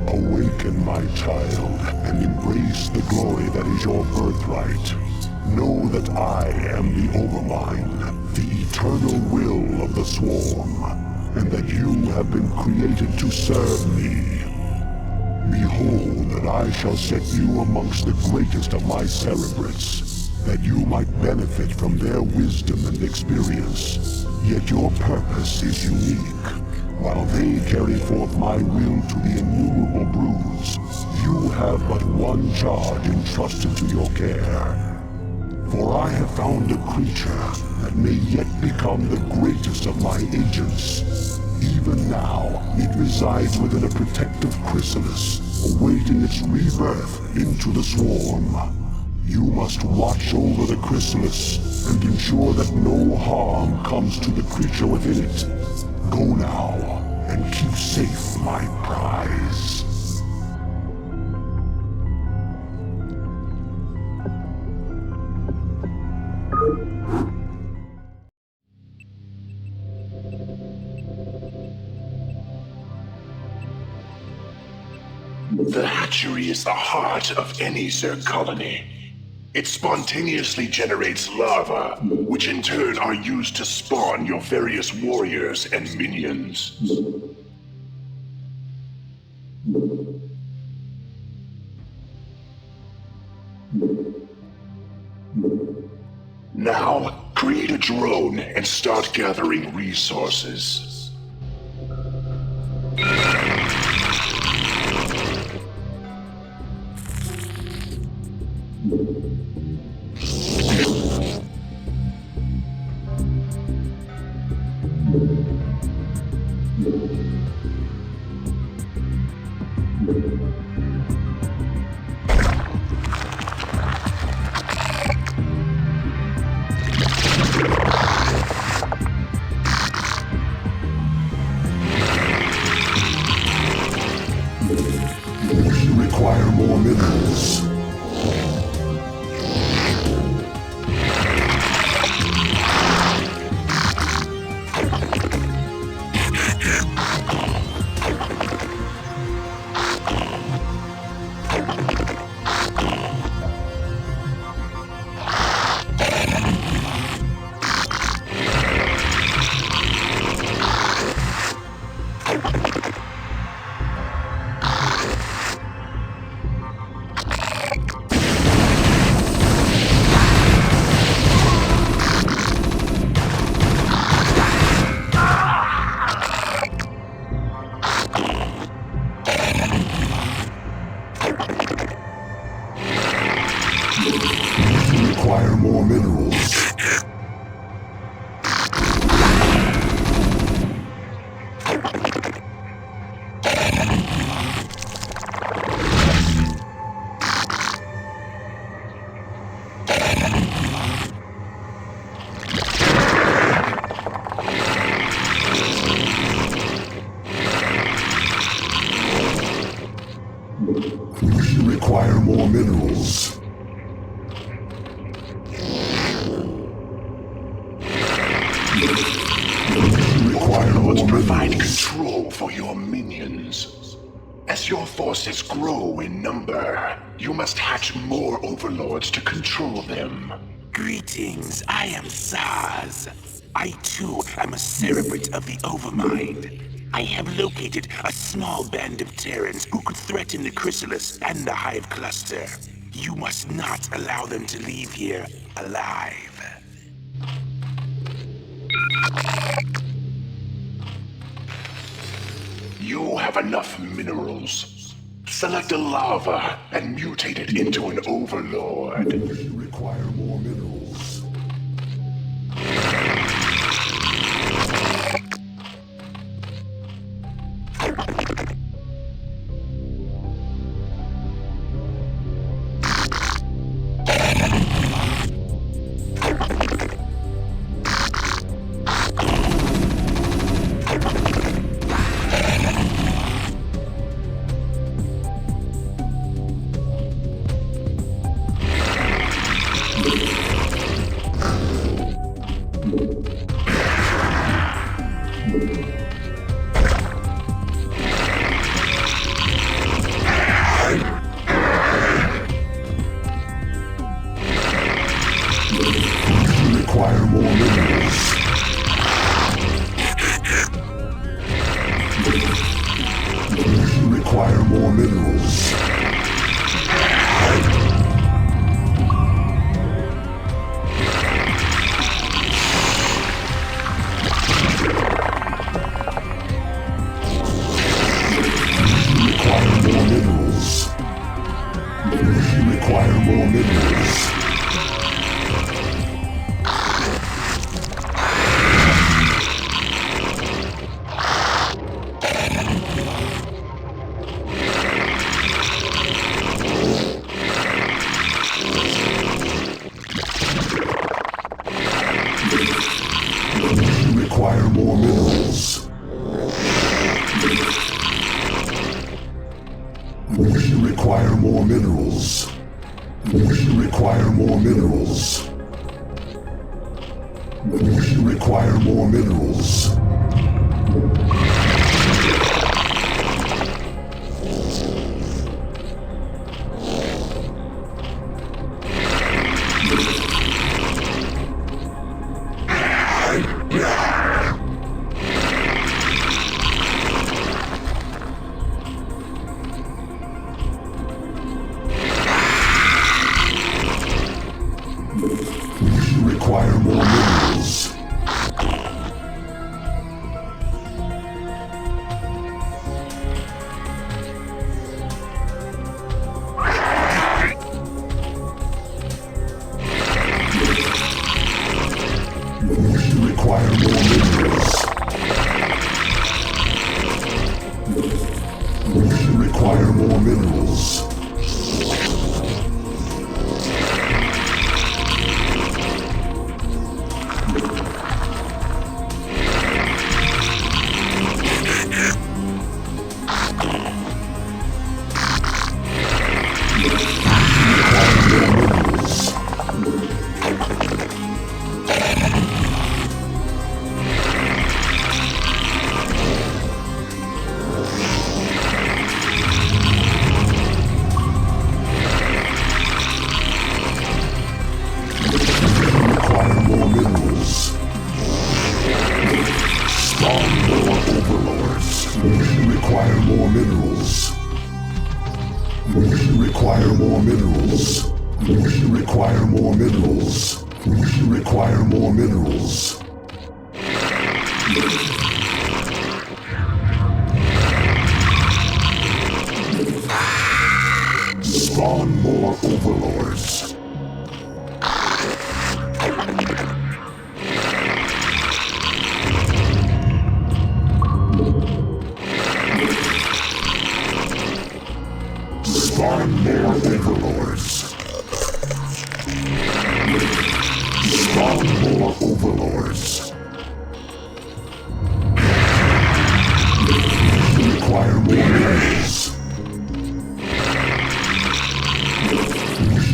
Awaken, my child, and embrace the glory that is your birthright. Know that I am the Overmind, the eternal will of the Swarm, and that you have been created to serve me. Behold that I shall set you amongst the greatest of my cerebrates, that you might benefit from their wisdom and experience. Yet your purpose is unique. While they carry forth my will to the innumerable broods, you have but one charge entrusted to your care. For I have found a creature that may yet become the greatest of my agents. Even now, it resides within a protective chrysalis, awaiting its rebirth into the swarm. You must watch over the chrysalis and ensure that no harm comes to the creature within it. Go now, and keep safe my prize. The hatchery is the heart of any Zerg colony. It spontaneously generates larvae, which in turn are used to spawn your various warriors and minions. Now, create a drone and start gathering resources. We require more minerals. Require more minerals. We require more minerals. Overlords provide control for your minions. As your forces grow in number, you must hatch more overlords to control them. Greetings, I am Zaz. I too am a cerebrate of the Overmind. I have located a small band of Terrans who could threaten the chrysalis and the hive cluster. You must not allow them to leave here alive. You have enough minerals. Select a lava and mutate it into an overlord. We require more minerals. Require more minerals. Require more minerals. Require more minerals. Require more minerals. Require more minerals. Require more minerals. Require more minerals. Require more minerals. Require more minerals. Require more minerals. Require more minerals. Require more minerals. Spawn more overlords. Require more minerals. Require more minerals. Require more minerals. Require more minerals. Spawn more overlords. Spawn more overlords. Spawn more overlords. Require more minerals.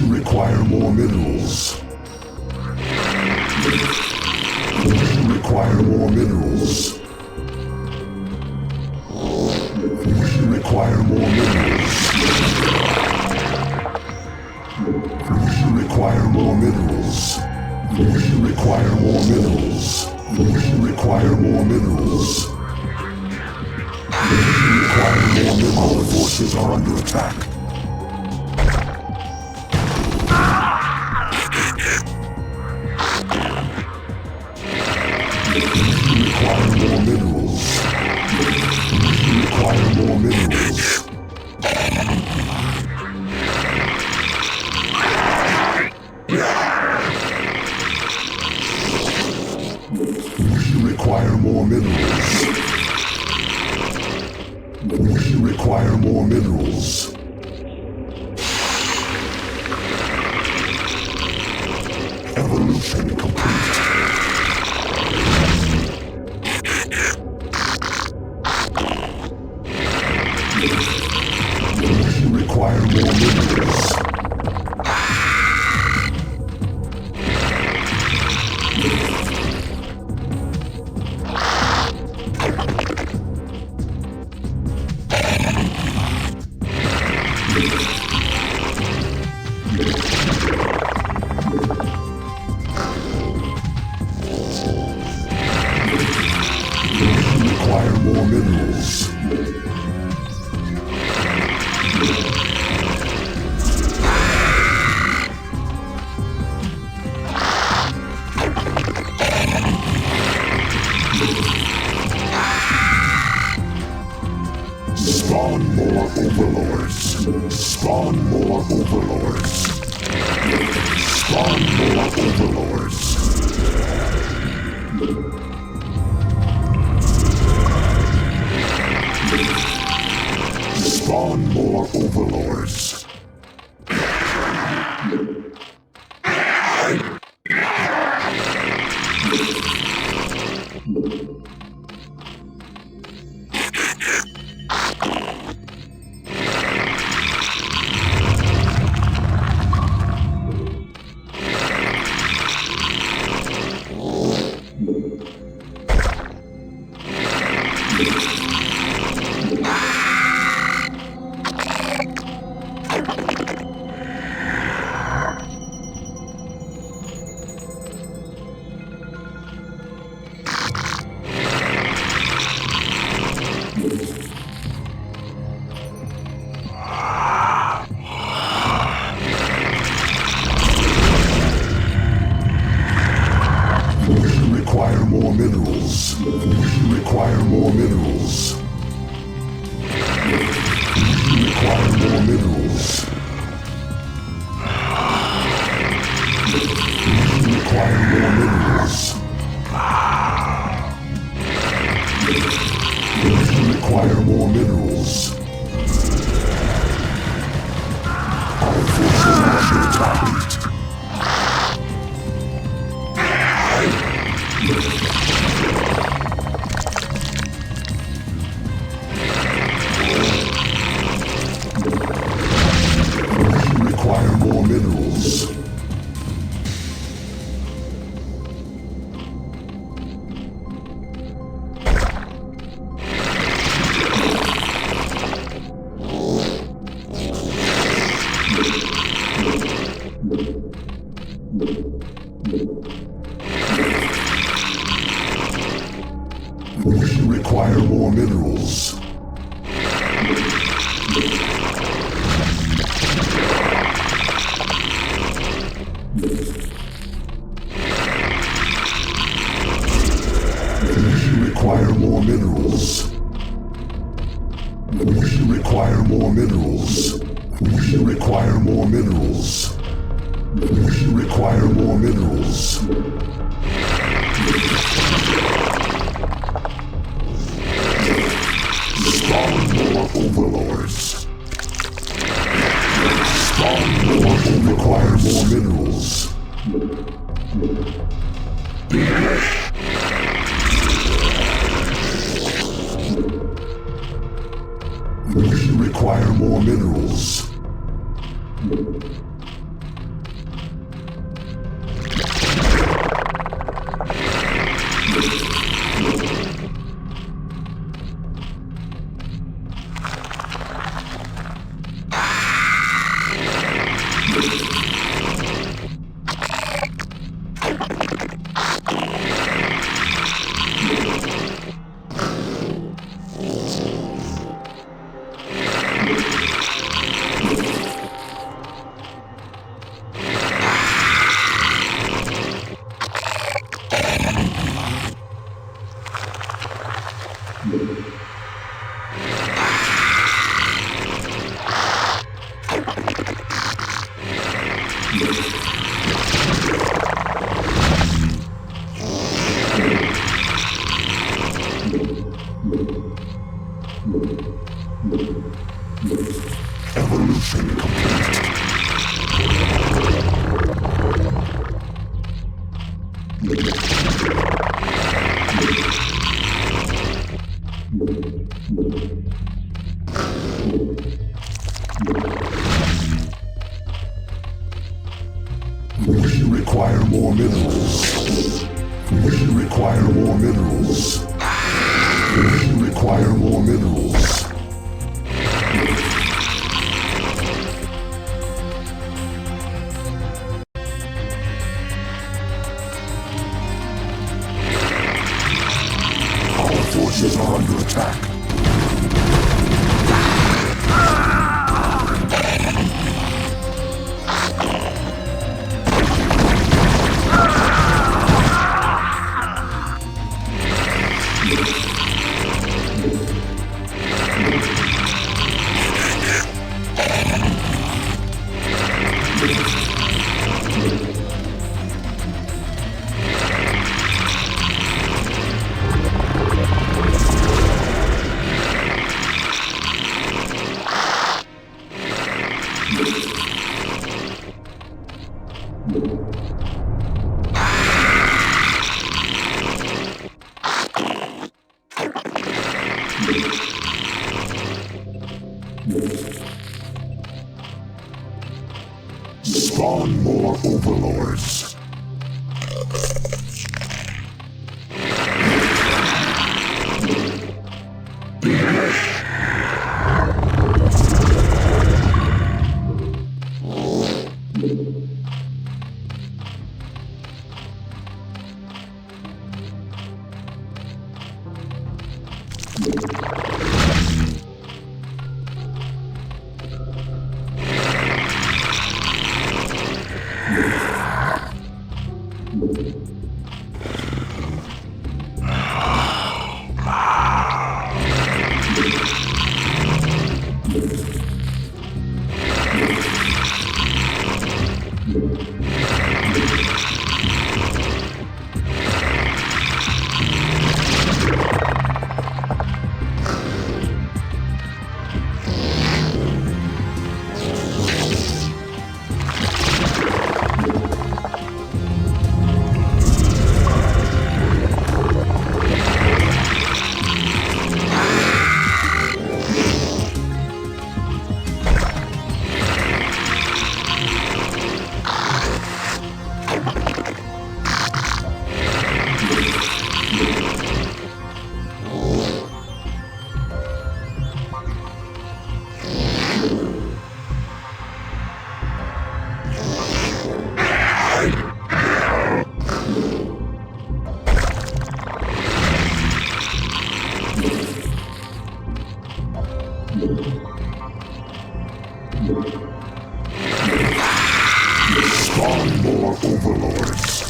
Require more minerals. Require more minerals. Require more minerals. Require more minerals. Require more minerals. Require more minerals. Require more minerals. Our forces are under attack. Require more minerals. Require more minerals. We require more minerals. Evolution complete. We require more minerals. Require more minerals. Spawn more overlords. Spawn more overlords. Spawn more overlords. Spawn more overlords. Require more minerals. We require more minerals. We require more minerals. We require more minerals. We require more minerals. Our forces are under attack. Require more minerals. Require more minerals. Require more minerals. We require more minerals. We require more minerals. We require more minerals. Spawn more overlords. Spawn more. We require more minerals. We require more minerals. Evolution complete. We require more minerals. We require more minerals. We require more minerals. Our forces are under attack. Spawn more overlords. Spawn more overlords.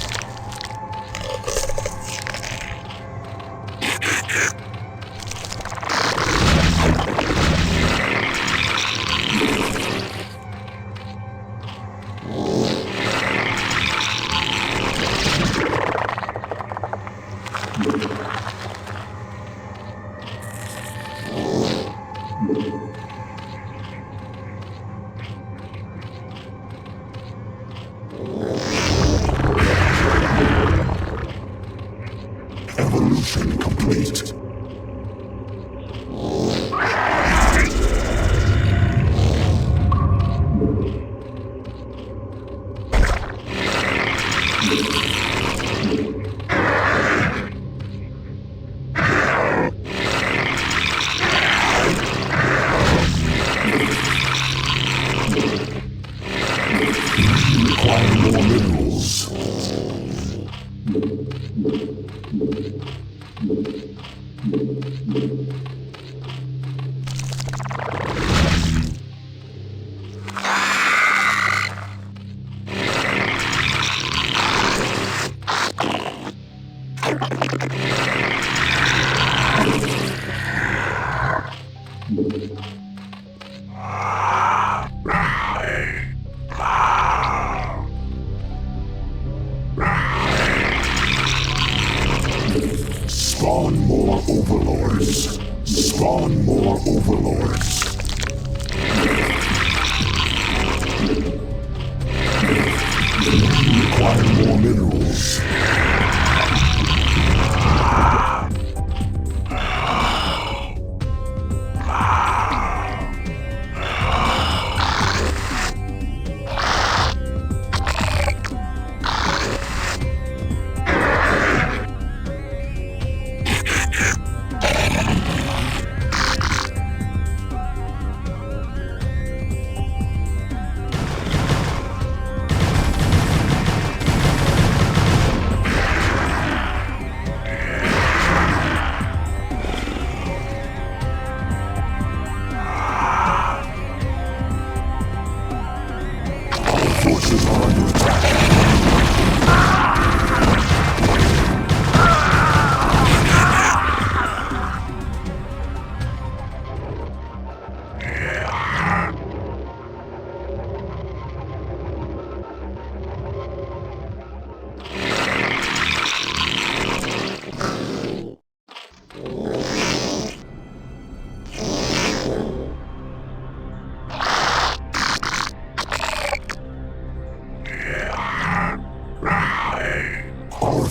Evolution complete. We require more minerals.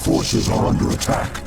forces are under attack.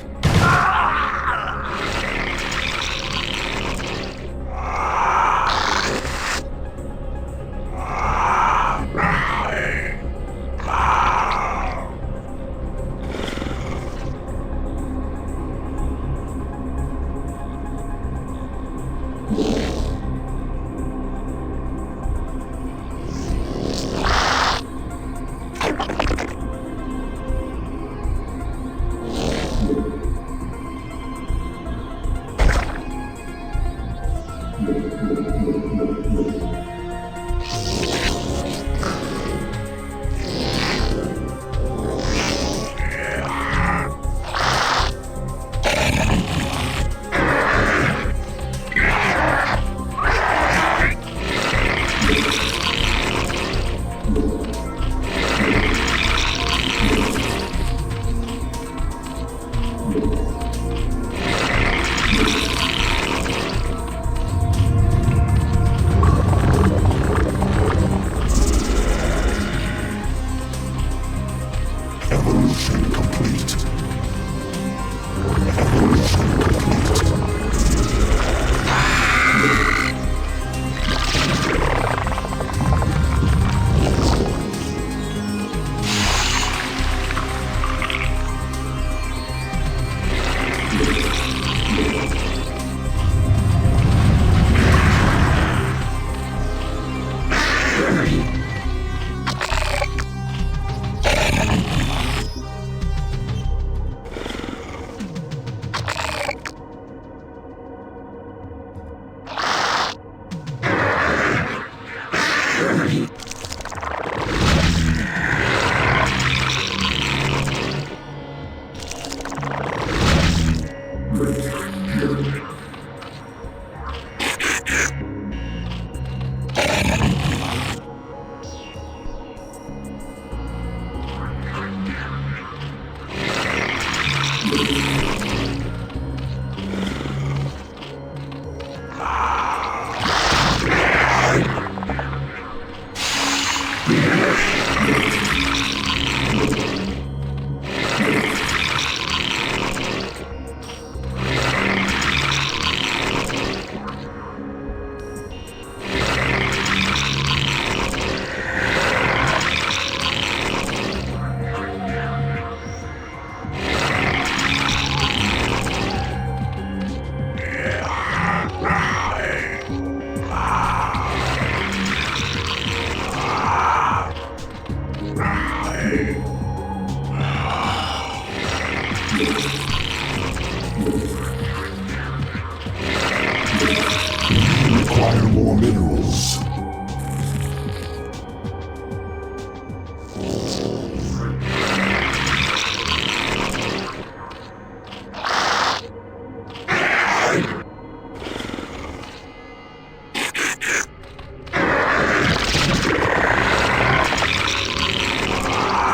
Evolution complete. Evolution complete. Require more minerals.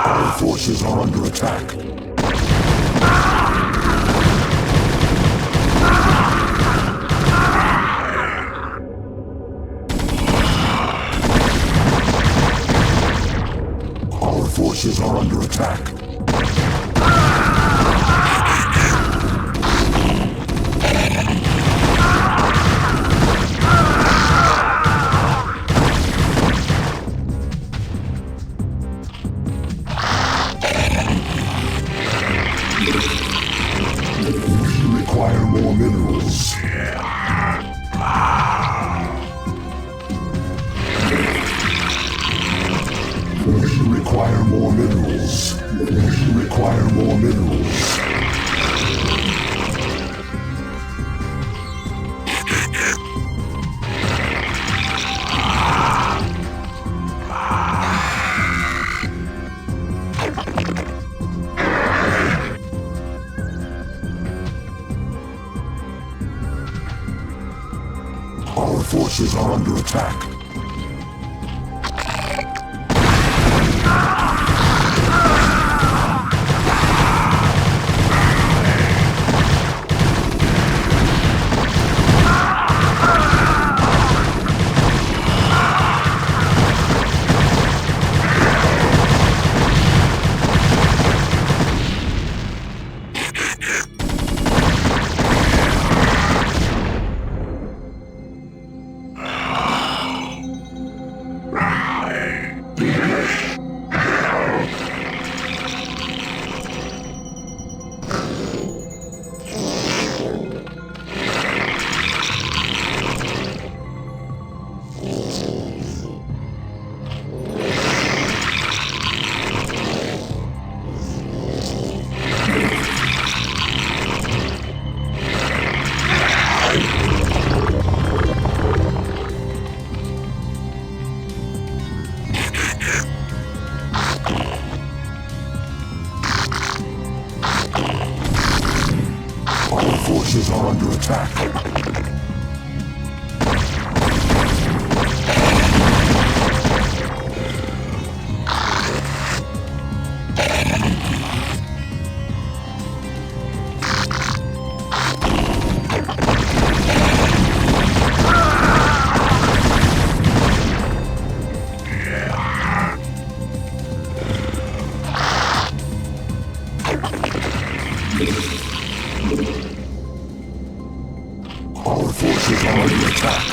Our forces are under attack. Our forces are under attack. We require more minerals. We require more minerals. We require more minerals. Our forces are under attack. attack. Our forces are under attack.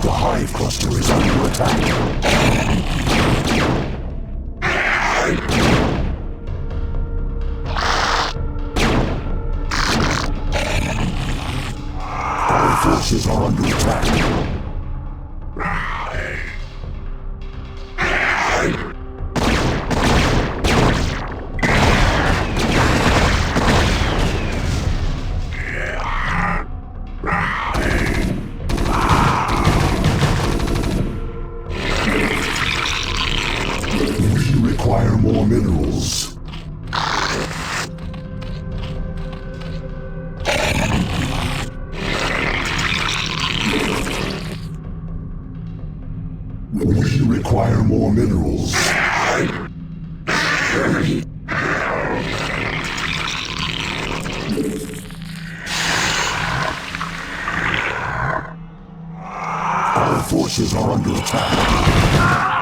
The hive cluster is under attack. Our forces are under attack. We require more minerals. We require more minerals. Our forces are under attack.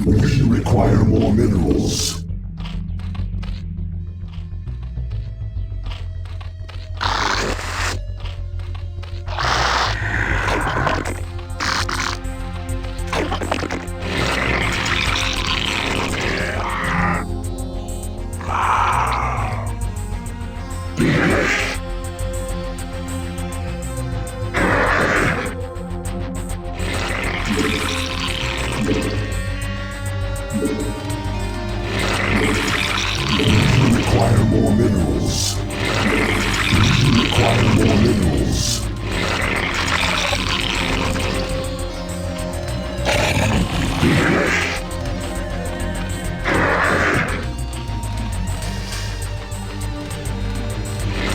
We require more minerals. We require more minerals. We require more minerals. We require more minerals. We require more minerals.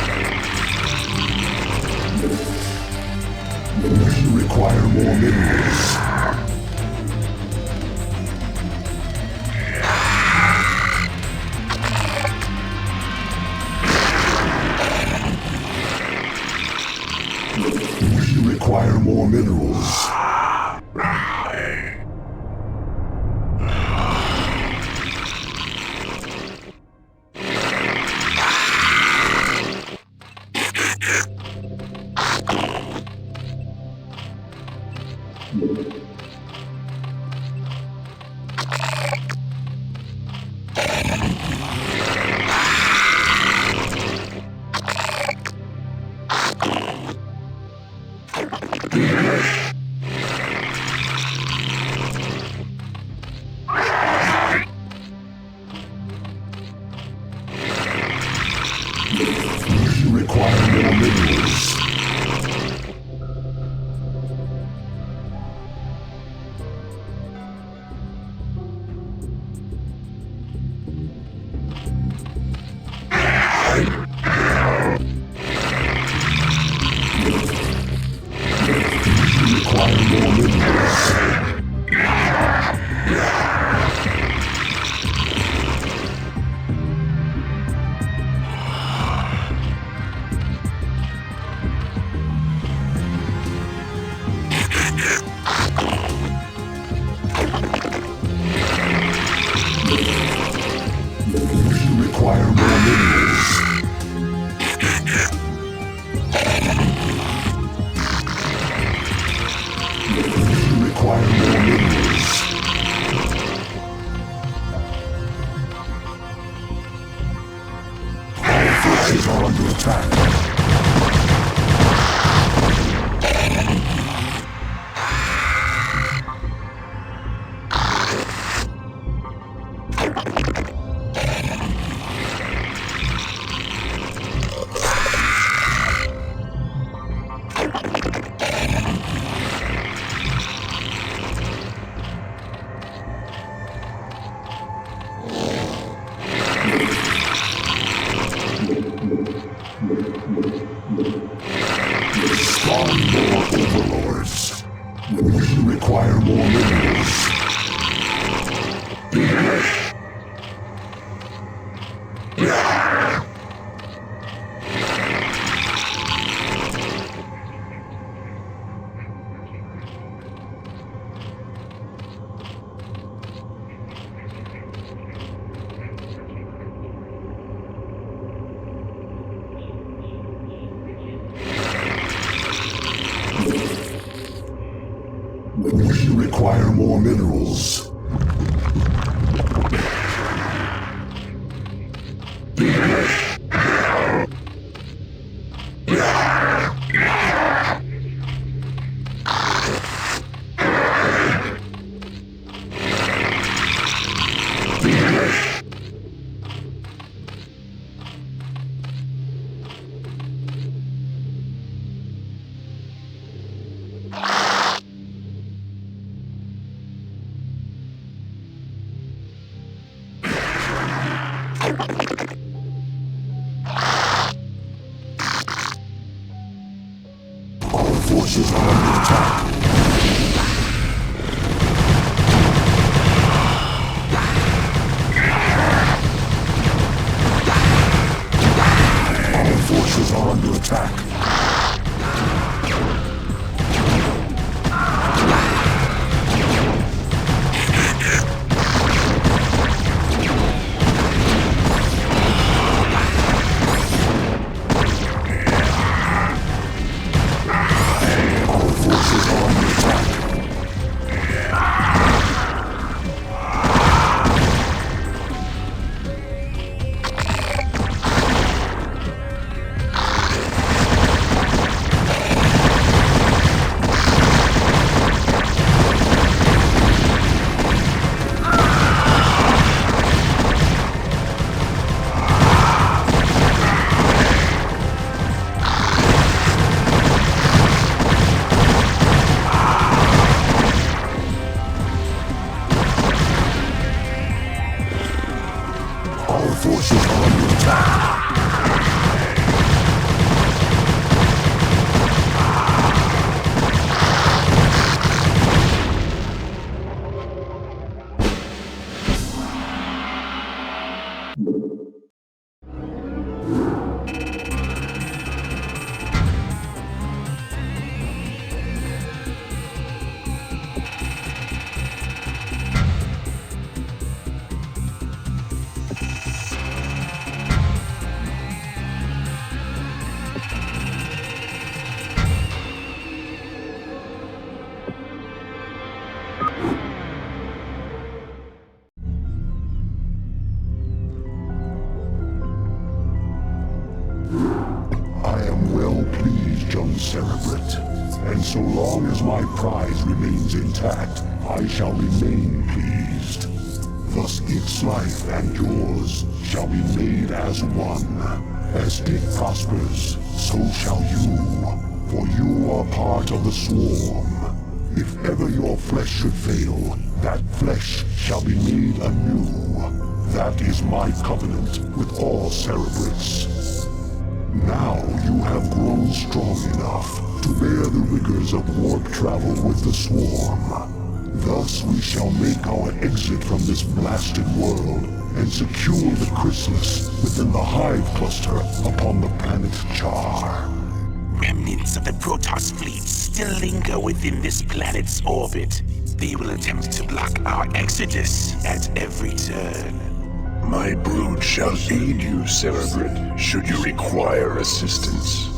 We require more minerals. We require more minerals. require more minerals. We require more minerals. Our forces are under attack. Spawn more overlords. We require more minerals. We require more minerals. Our forces are under attack. Our forces are under attack. Our forces are under attack. I am well pleased, young Cerebrate, and so long as my prize remains intact, I shall remain pleased. Thus its life and yours shall be made as one. As it prospers, so shall you, for you are part of the swarm. If ever your flesh should fail, that flesh shall be made anew. That is my covenant with all Cerebrates. Now you have grown strong enough to bear the rigors of warp travel with the swarm. Thus we shall make our exit from this blasted world and secure the chrysalis within the hive cluster upon the planet Char. Remnants of the Protoss fleet still linger within this planet's orbit. They will attempt to block our exodus at every turn. My brood shall aid you, Cerebrate, should you require assistance.